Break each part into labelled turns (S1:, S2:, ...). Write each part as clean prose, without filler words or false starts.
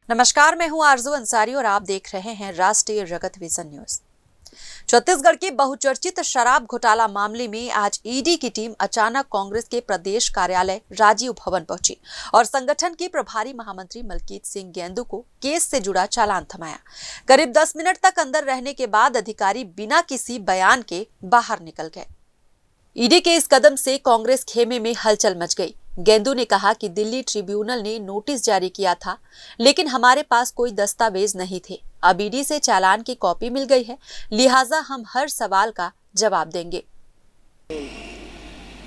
S1: नमस्कार, मैं हूं आरजू अंसारी और आप देख रहे हैं राष्ट्रीय जगत विजन न्यूज। छत्तीसगढ़ के बहुचर्चित शराब घोटाला मामले में आज ईडी की टीम अचानक कांग्रेस के प्रदेश कार्यालय राजीव भवन पहुंची और संगठन के प्रभारी महामंत्री मलकीत सिंह गेंदू को केस से जुड़ा चालान थमाया। करीब 10 मिनट तक अंदर रहने के बाद अधिकारी बिना किसी बयान के बाहर निकल गए। ईडी के इस कदम से कांग्रेस खेमे में हलचल मच गई। गेंदू ने कहा कि दिल्ली ट्रिब्यूनल ने नोटिस जारी किया था, लेकिन हमारे पास कोई दस्तावेज नहीं थे। अब ईडी से चालान की कॉपी मिल गई है, लिहाजा हम हर सवाल का जवाब देंगे।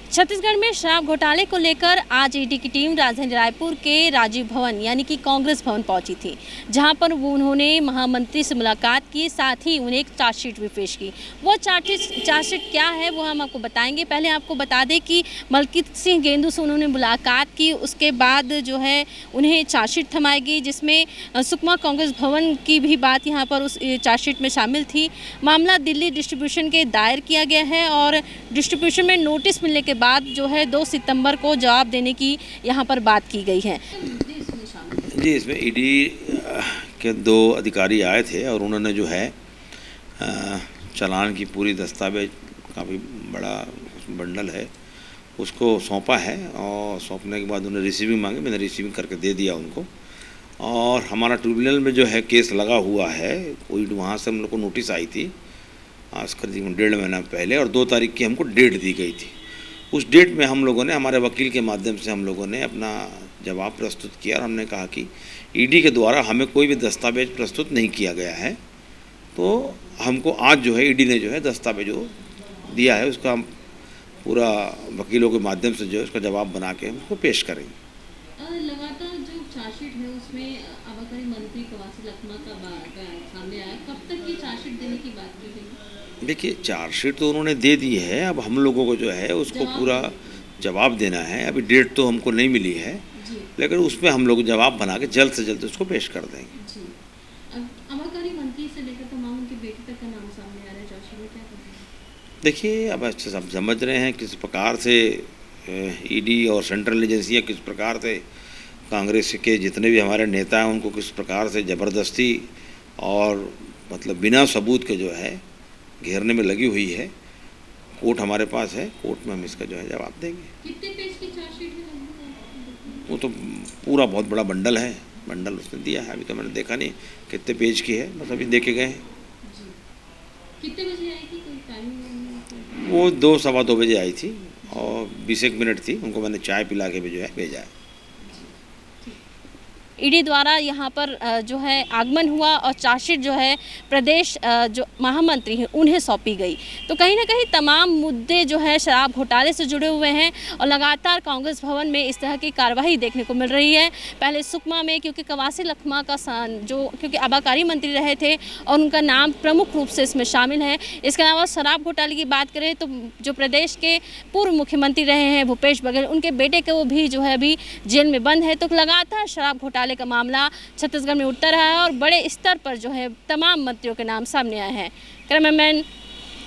S2: छत्तीसगढ़ में शराब घोटाले को लेकर आज ईडी की टीम राजधानी रायपुर के राजीव भवन यानी कि कांग्रेस भवन पहुंची थी, जहां पर उन्होंने महामंत्री से मुलाकात की, साथ ही उन्हें एक चार्जशीट भी पेश की। वो चार्जशीट क्या है वो हम आपको बताएंगे। पहले आपको बता दें कि मलकीत सिंह गेंदू से उन्होंने मुलाकात की, उसके बाद जो है उन्हें चार्जशीट थमाई गई, जिसमें सुकमा कांग्रेस भवन की भी बात यहाँ पर उस चार्जशीट में शामिल थी। मामला दिल्ली डिस्ट्रीब्यूशन के दायर किया गया है और डिस्ट्रीब्यूशन में नोटिस मिलने के बाद जो है 2 सितंबर को जवाब देने की यहाँ पर बात की गई है।
S3: जी, इसमें ईडी के 2 अधिकारी आए थे और उन्होंने जो है चालान की पूरी दस्तावेज, काफ़ी बड़ा बंडल है, उसको सौंपा है और सौंपने के बाद उन्हें रिसीविंग मांगी। मैंने रिसीविंग करके दे दिया उनको। और हमारा ट्रिब्यूनल में जो है केस लगा हुआ है, कोई वहाँ से हम लोग को नोटिस आई थी आज करीब 1.5 महीना पहले, और 2 तारीख की हमको डेट दी गई थी। उस डेट में हम लोगों ने, हमारे वकील के माध्यम से हम लोगों ने अपना जवाब प्रस्तुत किया और हमने कहा कि ईडी के द्वारा हमें कोई भी दस्तावेज प्रस्तुत नहीं किया गया है, तो हमको आज जो है ईडी ने जो है दस्तावेज जो दिया है उसका हम पूरा वकीलों के माध्यम से जो है उसका जवाब बना के हम उसको पेश करेंगे।
S2: लगातार जो चार्जशीट है उसमें आबकारी मंत्री कवासी लखमा का सामने आया, कब तक ये चार्जशीट देने की बात की गई?
S3: देखिए, चार्जशीट तो उन्होंने दे दी है, अब हम लोगों को जो है उसको पूरा जवाब देना है। अभी डेट तो हमको नहीं मिली है, लेकिन उसमें हम लोग जवाब बना के जल्द से जल्द उसको पेश कर देंगे।
S2: आबकारी मंत्री से लेकर तमाम उनकी बेटी तक का नाम सामने आ रहा है चार्जशीट में, क्या करेंगे?
S3: देखिए, अब अच्छे सब समझ रहे हैं किस प्रकार से ईडी और सेंट्रल एजेंसियाँ किस प्रकार से कांग्रेस के जितने भी हमारे नेता हैं उनको किस प्रकार से ज़बरदस्ती और मतलब बिना सबूत के जो है घेरने में लगी हुई है। कोर्ट हमारे पास है, कोर्ट में हम इसका जो है जवाब देंगे।
S2: कितने पेज की चार्जशीट है?
S3: वो तो पूरा बहुत बड़ा बंडल है, बंडल उसने दिया है। अभी तो मैंने देखा नहीं कितने पेज की है, बस अभी देखे गए हैं।
S2: कितने बजे आई थी, कोई टाइमिंग?
S3: वो 2 सवा 2 बजे आई थी और 20 मिनट थी, उनको मैंने चाय पिला के भी जो है भेजा है।
S2: ईडी द्वारा यहाँ पर जो है आगमन हुआ और चार्जशीट जो है प्रदेश जो महामंत्री हैं उन्हें सौंपी गई। तो कहीं ना कहीं तमाम मुद्दे जो है शराब घोटाले से जुड़े हुए हैं और लगातार कांग्रेस भवन में इस तरह की कार्रवाई देखने को मिल रही है। पहले सुकमा में क्योंकि कवासी लखमा का क्योंकि आबकारी मंत्री रहे थे और उनका नाम प्रमुख रूप से इसमें शामिल है। इसके अलावा शराब घोटाले की बात करें तो जो प्रदेश के पूर्व मुख्यमंत्री रहे हैं भूपेश बघेल, उनके बेटे को भी जो है अभी जेल में बंद है। तो लगातार शराब घोटाले का मामला छत्तीसगढ़ में उठता रहा है और बड़े स्तर पर जो है तमाम मंत्रियों के नाम सामने आए हैं। कैमरामैन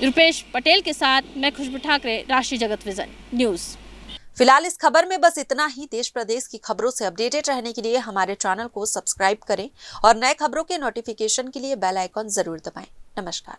S2: रुपेश पटेल के साथ मैं खुशबू ठाकरे, राष्ट्रीय जगत विजन न्यूज।
S1: फिलहाल इस खबर में बस इतना ही। देश प्रदेश की खबरों से अपडेटेड रहने के लिए हमारे चैनल को सब्सक्राइब करें और नए खबरों के नोटिफिकेशन के लिए बेल आइकॉन जरूर दबाएं। नमस्कार।